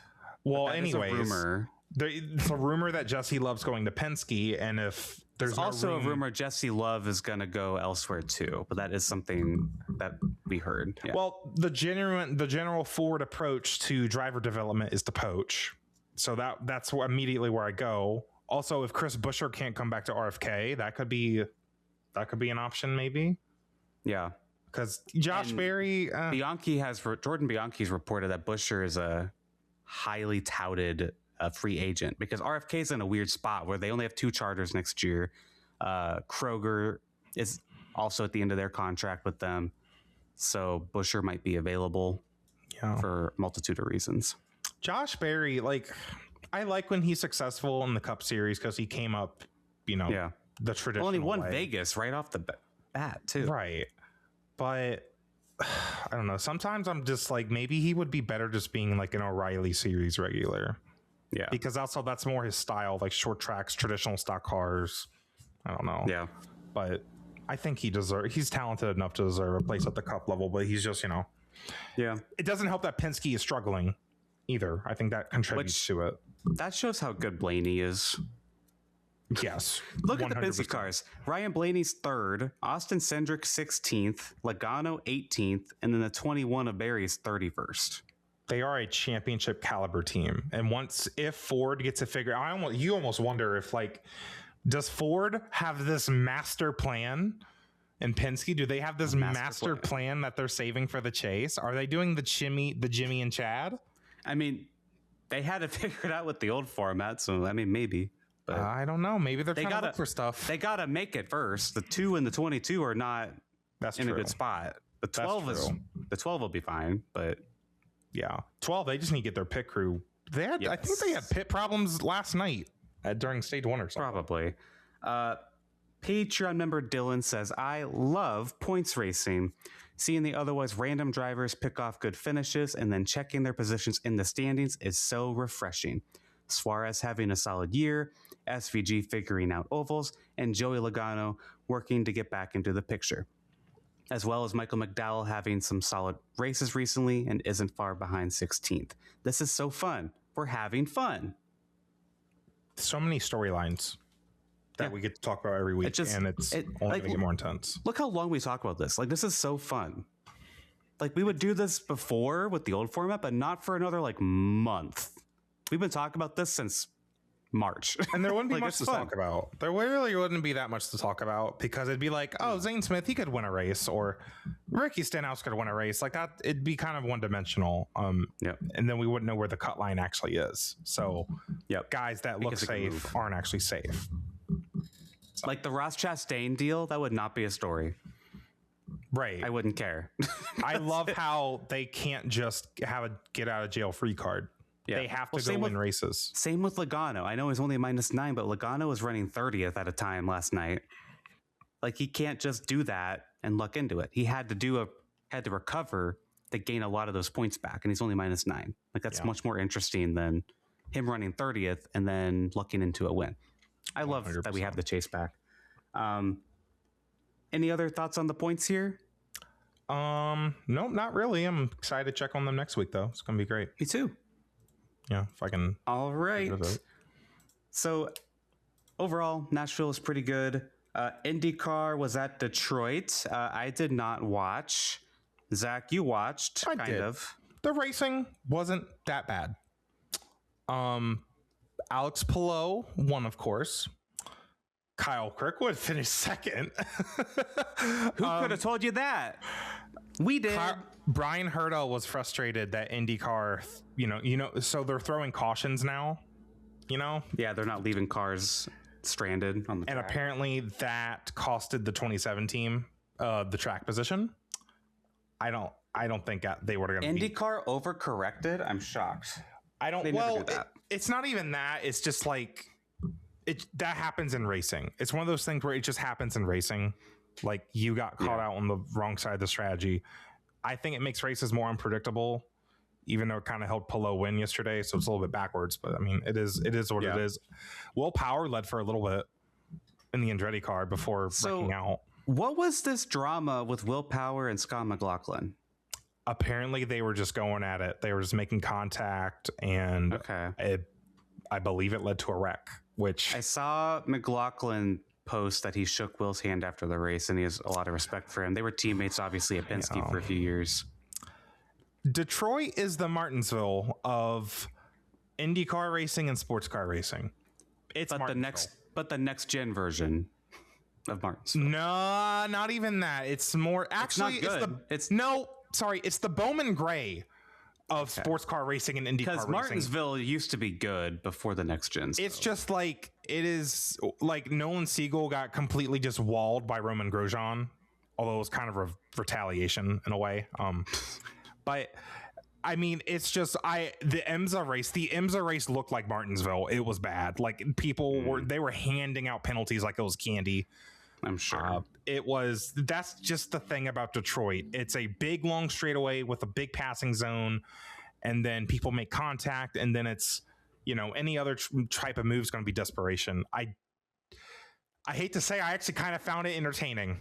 Well, anyways, rumor. It's a rumor that Jesse Love's going to Penske, and if there's also a rumor Jesse Love is going to go elsewhere too, but that is something that we heard. Yeah. Well, the general Ford approach to driver development is to poach, so that's immediately where I go. Also, if Chris Buescher can't come back to RFK, that could be an option, maybe. Yeah, because Josh Berry, Jordan Bianchi's reported that Buescher is a highly touted free agent because RFK is in a weird spot where they only have 2 charters next year. Kroger is also at the end of their contract with them, so Buescher might be available for a multitude of reasons. Josh Berry, I like when he's successful in the Cup Series because he came up, the traditional. Well, and he won Vegas right off the bat too, right? But I don't know. Sometimes I'm just like, maybe he would be better just being like an O'Reilly Series regular. Yeah. Because also that's more his style, like short tracks, traditional stock cars. I don't know. Yeah. But I think he's talented enough to deserve a place at the Cup level, but he's just, Yeah. It doesn't help that Penske is struggling either. I think that contributes to it. That shows how good Blaney is. Yes. Look at the Penske cars. Ryan Blaney's 3rd, Austin Cindric 16th, Logano 18th, and then the 21 of Barry's 31st. They are a championship caliber team. And if Ford gets a figure, you almost wonder if, like, does Ford have this master plan? And Penske, do they have this master plan that they're saving for the chase? Are they doing the Jimmy and Chad? I mean, they had to figure it out with the old format, so I mean, maybe. But I don't know. Maybe they gotta look for stuff. They gotta make it first. The 2 and the 22 are not in a good spot. The 12 will be fine, but yeah, 12. They just need to get their pit crew. I think they had pit problems last night during stage 1 or something. Probably. Patreon member Dylan says, I love points racing. Seeing the otherwise random drivers pick off good finishes and then checking their positions in the standings is so refreshing. Suarez having a solid year, SVG figuring out ovals, and Joey Logano working to get back into the picture. As well as Michael McDowell having some solid races recently and isn't far behind 16th. This is so fun. We're having fun. So many storylines that we get to talk about every week, and it's only going to get more intense. Look how long we talk about this. Like, this is so fun. Like, we would do this before with the old format, but not for another, like, month. We've been talking about this since March. And there wouldn't be much to talk about. There really wouldn't be that much to talk about, because it'd be like, oh, Zane Smith, he could win a race, or Ricky Stenhouse could win a race. Like that, it'd be kind of one-dimensional. And then we wouldn't know where the cut line actually is. So guys that look safe aren't actually safe. So. Like the Ross Chastain deal, that would not be a story. Right. I wouldn't care. I love how they can't just have a get out of jail free card. Yeah. They have to go win races. Same with Logano. I know he's only a -9, but Logano was running 30th at a time last night. Like, he can't just do that and luck into it. He had to recover to gain a lot of those points back, and he's only -9. Like, that's much more interesting than him running 30th and then lucking into a win. I love 100%. That we have the chase back. Any other thoughts on the points here? No, not really. I'm excited to check on them next week, though. It's going to be great. Me too. Yeah, if I can. All right. So overall, Nashville is pretty good. IndyCar was at Detroit. I did not watch. Zach, you watched. I did. The racing wasn't that bad. Alex Palou won, of course. Kyle Kirkwood finished second. Who could have told you that? We did. Brian Herta was frustrated that IndyCar, so they're throwing cautions now, Yeah, they're not leaving cars stranded on the track. And apparently that costed the 27 team the track position. I don't think they were going to IndyCar overcorrected. I'm shocked. I don't. Well, it's not even that. It's just like that happens in racing. It's one of those things where it just happens in racing. Like, you got caught out on the wrong side of the strategy. I think it makes races more unpredictable, even though it kind of helped Palou win yesterday. So it's a little bit backwards, but I mean, it is what it is. Will Power led for a little bit in the Andretti car before wrecking out. What was this drama with Will Power and Scott McLaughlin? Apparently they were just going at it. They were just making contact, and I believe it led to a wreck, which I saw McLaughlin post that he shook Will's hand after the race, and he has a lot of respect for him. They were teammates, obviously, at Penske for a few years. Detroit is the Martinsville of IndyCar racing and sports car racing. It's the next gen version of Martinsville. No, not even that. It's more actually. It's the Bowman Gray of sports car racing and IndyCar racing. Because Martinsville used to be good before the next gen. It's just like, it is like Nolan Siegel got completely just walled by Roman Grosjean, although it was kind of a retaliation in a way. But I mean, it's just the IMSA race looked like Martinsville. It was bad. Like, people were handing out penalties like it was candy. I'm sure. That's just the thing about Detroit. It's a big, long straightaway with a big passing zone, and then people make contact, and then it's, any other type of move is going to be desperation. I hate to say, I actually kind of found it entertaining.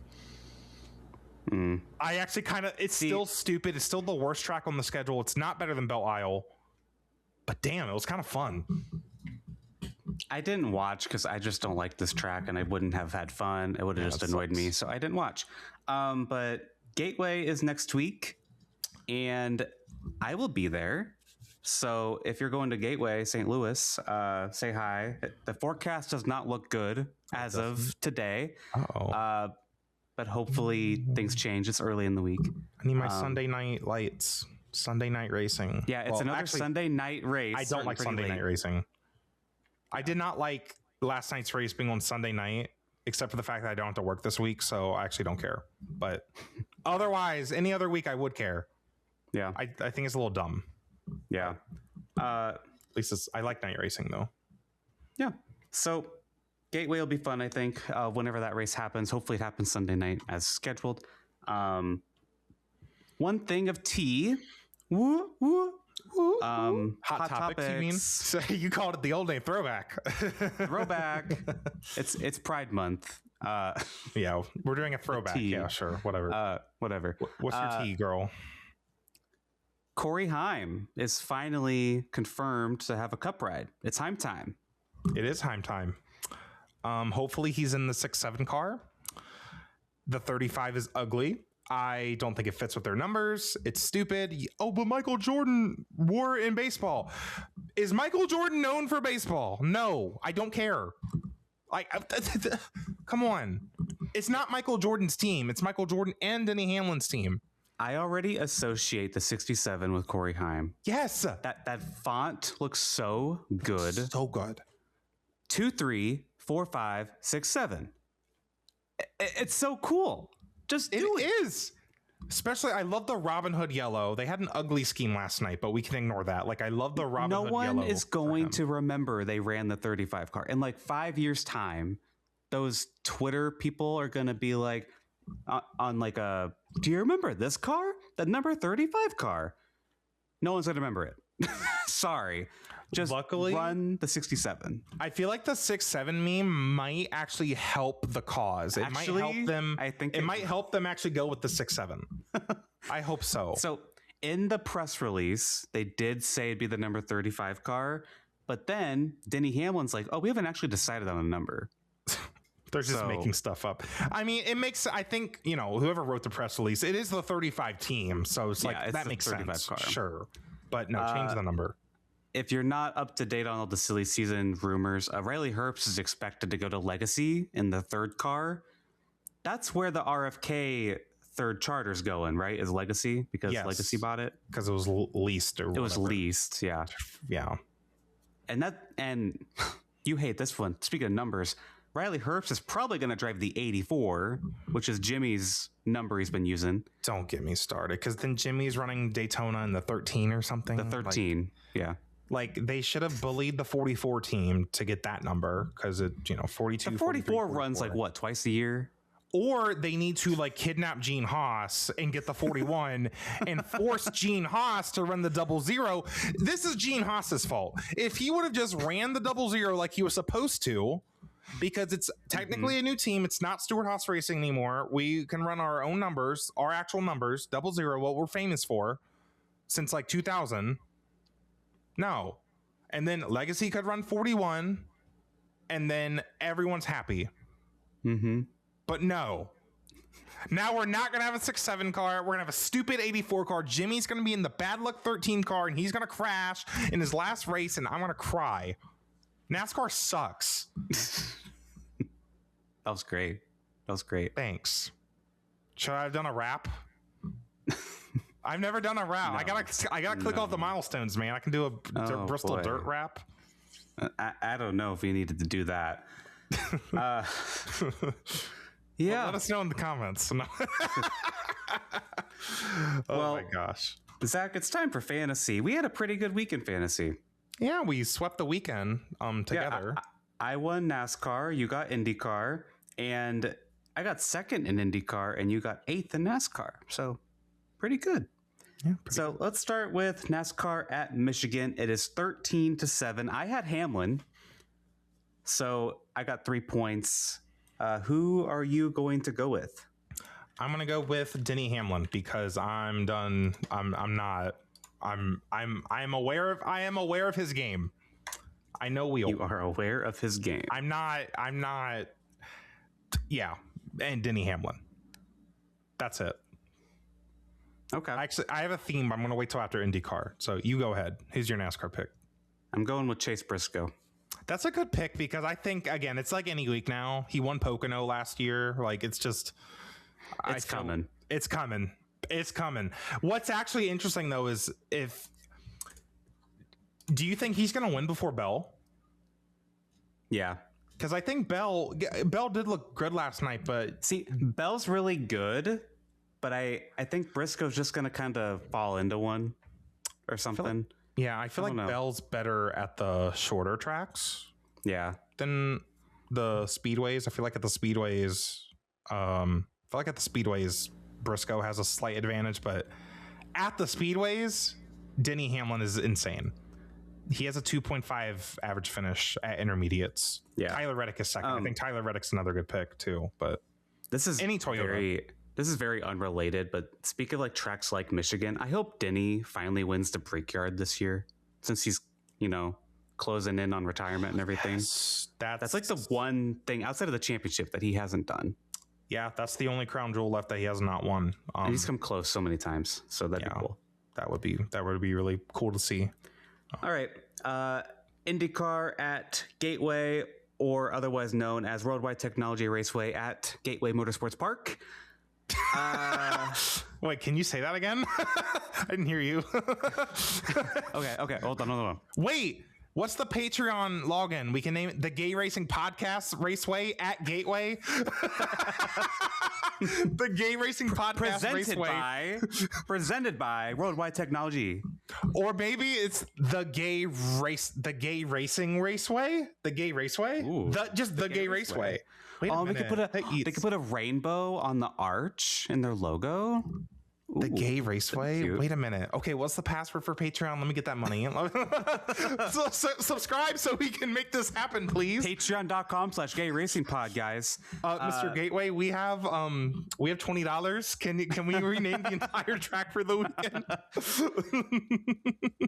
I actually still stupid. It's still the worst track on the schedule. It's not better than Belle Isle, but damn, it was kind of fun. I didn't watch because I just don't like this track and I wouldn't have had fun. It would have just annoyed me. So I didn't watch. But Gateway is next week and I will be there. So if you're going to Gateway, St. Louis, say hi. The forecast does not look good as of today. But hopefully things change. It's early in the week. I need my Sunday night lights. Sunday night racing. Yeah, it's another Sunday night race. I don't like Sunday night racing. I did not like last night's race being on Sunday night, except for the fact that I don't have to work this week, so I actually don't care. But otherwise, any other week I would care. Yeah. I think it's a little dumb. Yeah. At least I like night racing, though. Yeah. So Gateway will be fun, I think, whenever that race happens. Hopefully it happens Sunday night as scheduled. One thing of tea. Woo, woo. Hot topics, you mean? So you called it the old name throwback. Throwback. It's Pride Month. Yeah, we're doing a throwback. Yeah, sure. Whatever. Whatever. What's your tea, girl? Corey Heim is finally confirmed to have a cup ride. It's Heim time. It is Heim time. Hopefully he's in the 6-7 car. The 35 is ugly. I don't think it fits with their numbers. It's stupid. Oh, but Michael Jordan wore it in baseball. Is Michael Jordan known for baseball? No, I don't care. Like, come on. It's not Michael Jordan's team. It's Michael Jordan and Denny Hamlin's team. I already associate the 67 with Corey Heim. Yes. That font looks so good. So good. 2, 3, 4, 5, 6, 7. It's so cool. Just do it. It is. Especially, I love the Robin Hood yellow. They had an ugly scheme last night, but we can ignore that. Like, I love the Robin Hood yellow. No one is going to remember they ran the 35 car. In like 5 years' time, those Twitter people are going to be like, on like a, do you remember this car? The number 35 car? No one's going to remember it. Sorry. Just luckily run the 67. I feel like the 6-7 meme might actually help the cause. It might help them. I think it might help them actually go with the 6-7. I hope so. So in the press release, they did say it'd be the number 35 car, but then Denny Hamlin's like, "Oh, we haven't actually decided on a number." They're just making stuff up. I mean, it makes. I think whoever wrote the press release, it is the 35 team, so it's like that makes sense. Car. Sure, but no, change the number. If you're not up to date on all the silly season rumors, Riley Herbst is expected to go to Legacy in the third car. That's where the RFK third charter's going, right? Is Legacy because Legacy bought it because it was leased or it was leased, yeah. And you hate this one. Speaking of numbers, Riley Herbst is probably going to drive the 84, which is Jimmy's number he's been using. Don't get me started, because then Jimmy's running Daytona in the 13 or something. The 13, yeah. Like, they should have bullied the 44 team to get that number, because it, 42. The 44 runs like what, twice a year? Or they need to like kidnap Gene Haas and get the 41 and force Gene Haas to run the 00. This is Gene Haas's fault. If he would have just ran the 00 like he was supposed to, because it's technically a new team, it's not Stewart Haas Racing anymore. We can run our own numbers, our actual numbers, 00, what we're famous for since like 2000. No. And then Legacy could run 41 and then everyone's happy. But no. Now we're not going to have a 6-7 car. We're going to have a stupid 84 car. Jimmy's going to be in the bad luck 13 car and he's going to crash in his last race and I'm going to cry. NASCAR sucks. That was great. Thanks. Should I have done a rap? I've never done a rap. No, I gotta click off the milestones, man. I can do a Bristol dirt rap. I don't know if we needed to do that. Yeah. Well, let us know in the comments. No. Oh my gosh. Zach, it's time for fantasy. We had a pretty good week in fantasy. Yeah, we swept the weekend together. Yeah, I won NASCAR, you got IndyCar, and I got second in IndyCar, and you got 8th in NASCAR. So pretty good. Yeah, so let's start with NASCAR at Michigan. It is 13-7. I had Hamlin, so I got 3 points. Who are you going to go with? I'm going to go with Denny Hamlin because I'm done. I am aware of his game. I know we are aware of his game. I'm not. Yeah, and Denny Hamlin. That's it. Okay. Actually, I have a theme. I'm going to wait till after IndyCar. So you go ahead. Who's your NASCAR pick? I'm going with Chase Briscoe. That's a good pick because I think, again, it's like any week now. He won Pocono last year. Like, it's just... It's coming. It's coming. It's coming. What's actually interesting, though, is do you think he's going to win before Bell? Yeah. Because I think Bell did look good last night, but... See, Bell's really good, but I think Briscoe's just going to kind of fall into one or something. I feel like Bell's better at the shorter tracks. Yeah. Than the speedways. I feel like at the speedways, Briscoe has a slight advantage, but at the speedways, Denny Hamlin is insane. He has a 2.5 average finish at intermediates. Yeah. Tyler Reddick is second. I think Tyler Reddick's another good pick too, but this is any Toyota. This is very unrelated, but speak of like tracks like Michigan, I hope Denny finally wins the Brickyard this year since he's, closing in on retirement and everything. Yes, that's like the one thing outside of the championship that he hasn't done. Yeah, that's the only crown jewel left that he has not won. And he's come close so many times, so that'd be cool. That would be really cool to see. All right, IndyCar at Gateway, or otherwise known as Worldwide Technology Raceway at Gateway Motorsports Park. Wait, can you say that again? I didn't hear you. Okay. Hold on. Wait. What's the Patreon login? We can name it the Gay Racing Podcast Raceway at Gateway. The Gay Racing Podcast Raceway. Presented by Worldwide Technology. Or maybe it's the Gay Racing Raceway? The Gay Raceway? Ooh, the Gay Raceway. Wait a minute. They could put a rainbow on the arch in their logo. Ooh, the Gay Raceway? Wait a minute. Okay, what's the password for Patreon? Let me get that money. so subscribe so we can make this happen, please. Patreon.com/Gay Racing Pod, guys. Mr. Gateway, we have $20. Can we rename the entire track for the weekend?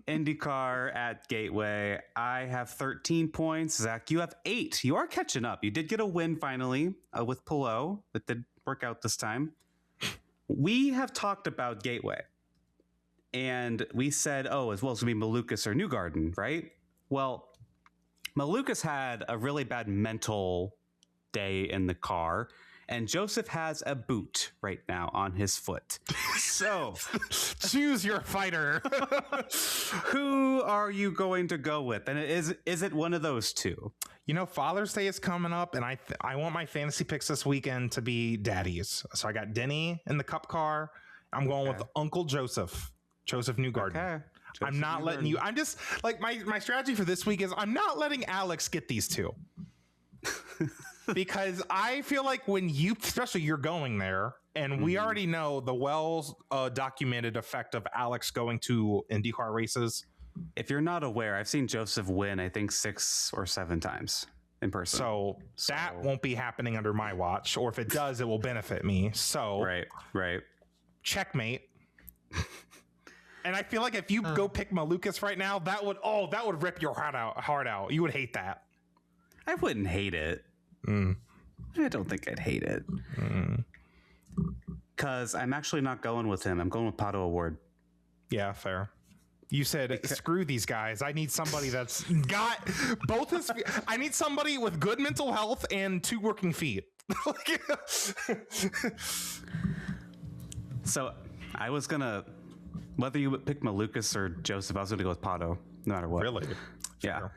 IndyCar at Gateway. I have 13 points. Zach, you have 8. You are catching up. You did get a win finally with Pillow. That did work out this time. We have talked about Gateway, and we said, as well, it's going to be Malukas or Newgarden, right? Well, Malukas had a really bad mental day in the car, and Joseph has a boot right now on his foot. So, choose your fighter. Who are you going to go with? And is it one of those two? Father's Day is coming up, and I want my fantasy picks this weekend to be daddies. So I got Denny in the Cup car. I'm going with Uncle Joseph Newgarden. Okay. I'm not letting you. I'm just like my strategy for this week is I'm not letting Alex get these two. Because I feel like when especially you're going there, and we already know the documented effect of Alex going to IndyCar races. If you're not aware, I've seen Joseph win, I think 6 or 7 times in person. So that won't be happening under my watch, or if it does, it will benefit me. So right. Checkmate. And I feel like if you go pick Malukas right now, that would rip your heart out. You would hate that. I wouldn't hate it. I don't think I'd hate it. Because I'm actually not going with him. I'm going with Pato Award. Yeah, fair. You said, screw these guys. I need somebody that's got both his... I need somebody with good mental health and 2 working feet. So I was going to... Whether you pick Malukas or Joseph, I was going to go with Pato, no matter what. Really? Yeah. Sure.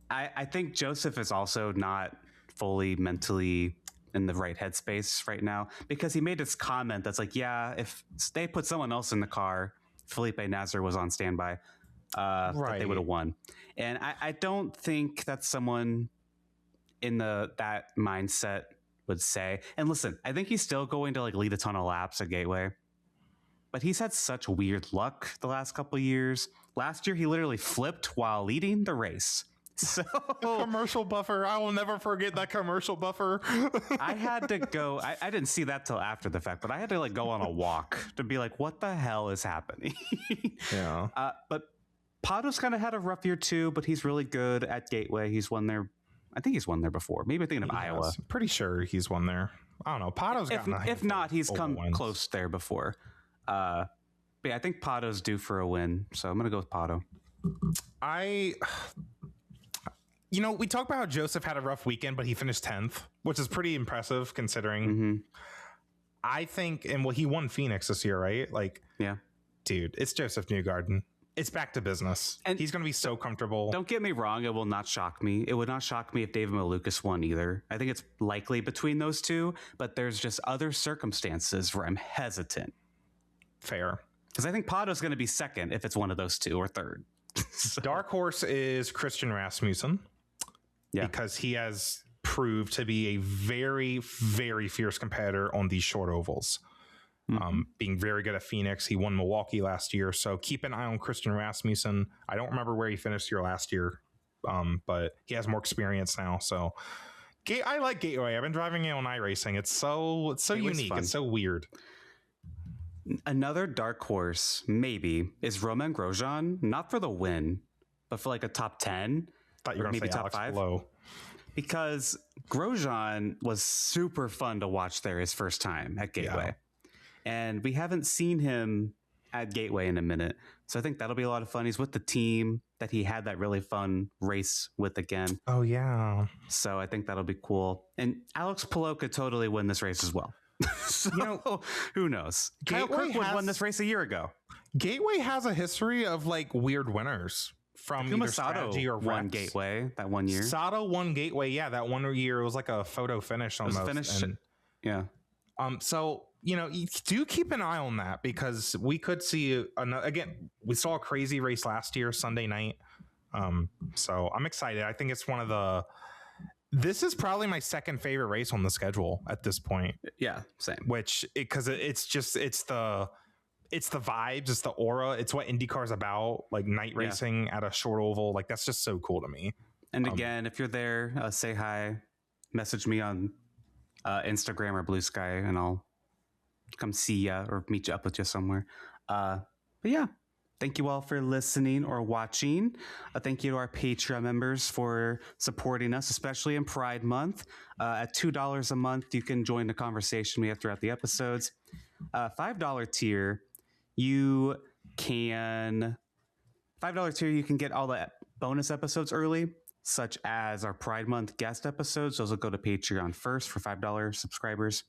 I think Joseph is also not fully mentally in the right headspace right now, because he made this comment that's like, if they put someone else in the car, Felipe Nasr was on standby, that they would have won. And I don't think that's someone in that mindset would say. And listen, I think he's still going to lead a ton of laps at Gateway, but he's had such weird luck the last couple of years. Last year, he literally flipped while leading the race. So commercial buffer. I will never forget that commercial buffer. I had to go. I didn't see that till after the fact, but I had to go on a walk to be like, what the hell is happening? Yeah. But Pado's kind of had a rough year too, but he's really good at Gateway. He's won there. I think he's won there before. Maybe I'm thinking of Iowa. Pretty sure he's won there. I don't know. Pado's gotten if not, he's come close there before. But yeah, I think Pado's due for a win, so I'm gonna go with Pado. We talked about how Joseph had a rough weekend, but he finished 10th, which is pretty impressive considering. Mm-hmm. I think, and he won Phoenix this year, right? Like, yeah, dude, it's Joseph Newgarden. It's back to business, and he's going to be so comfortable. Don't get me wrong; it will not shock me. It would not shock me if David Malukas won either. I think it's likely between those two, but there's just other circumstances where I'm hesitant. Fair, because I think Pado's going to be second if it's one of those two, or third. So. Dark horse is Christian Rasmussen, because he has proved to be a very, very fierce competitor on these short ovals. Being very good at Phoenix. He won Milwaukee last year. So keep an eye on Christian Rasmussen. I don't remember where he finished here last year, but he has more experience now. So I like Gateway. I've been driving it on iRacing. It's so unique. It's so weird. Another dark horse, maybe, is Romain Grosjean. Not for the win, but for like a top 10. Thought you were going to say top Alex 5. Below. Because Grosjean was super fun to watch there his first time at Gateway. Yeah. And we haven't seen him at Gateway in a minute. So I think that'll be a lot of fun. He's with the team that he had that really fun race with again. Oh, yeah. So I think that'll be cool. And Alex Palou could totally win this race as well. So who knows? Kyle Kirkwood won this race a year ago. Gateway has a history of like weird winners from either strategy or won Gateway that one year. Sato won Gateway. Yeah, that 1 year it was like a photo finish almost. Yeah. So you do keep an eye on that because we could see again. We saw a crazy race last year Sunday night. So I'm excited. I think it's one of the. This is probably my second favorite race on the schedule at this point. Yeah, same. Because it's the vibes, it's the aura, it's what IndyCar's about. Like night racing at a short oval, like that's just so cool to me. And again, if you're there, say hi, message me on Instagram or Blue Sky, and I'll come see you or meet you up with you somewhere. But yeah. Thank you all for listening or watching. Thank you to our Patreon members for supporting us, especially in Pride Month. At $2 a month, you can join the conversation we have throughout the episodes. $5 tier, you can get all the bonus episodes early, such as our Pride Month guest episodes. Those will go to Patreon first for $5 subscribers.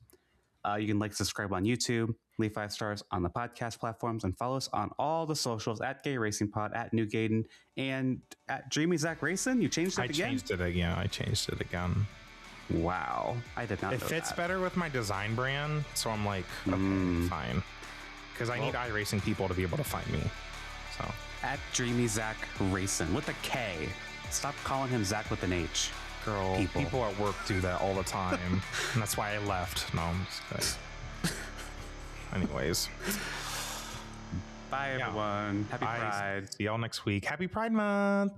You can subscribe on YouTube, leave 5 stars on the podcast platforms, and follow us on all the socials at Gay Racing Pod, at New Gaiden, and at Dreamy Zack Racing. You changed it again? I changed it again. Wow. I did not know It fits better with my design brand, so I'm like, okay, fine. Because I need iRacing people to be able to find me. So at Dreamy Zack Racing with a K. Stop calling him Zack with an H. Girl, people at work do that all the time. And that's why I left. No, I'm just kidding. Anyways. Bye, everyone. Happy Pride. See y'all next week. Happy Pride Month.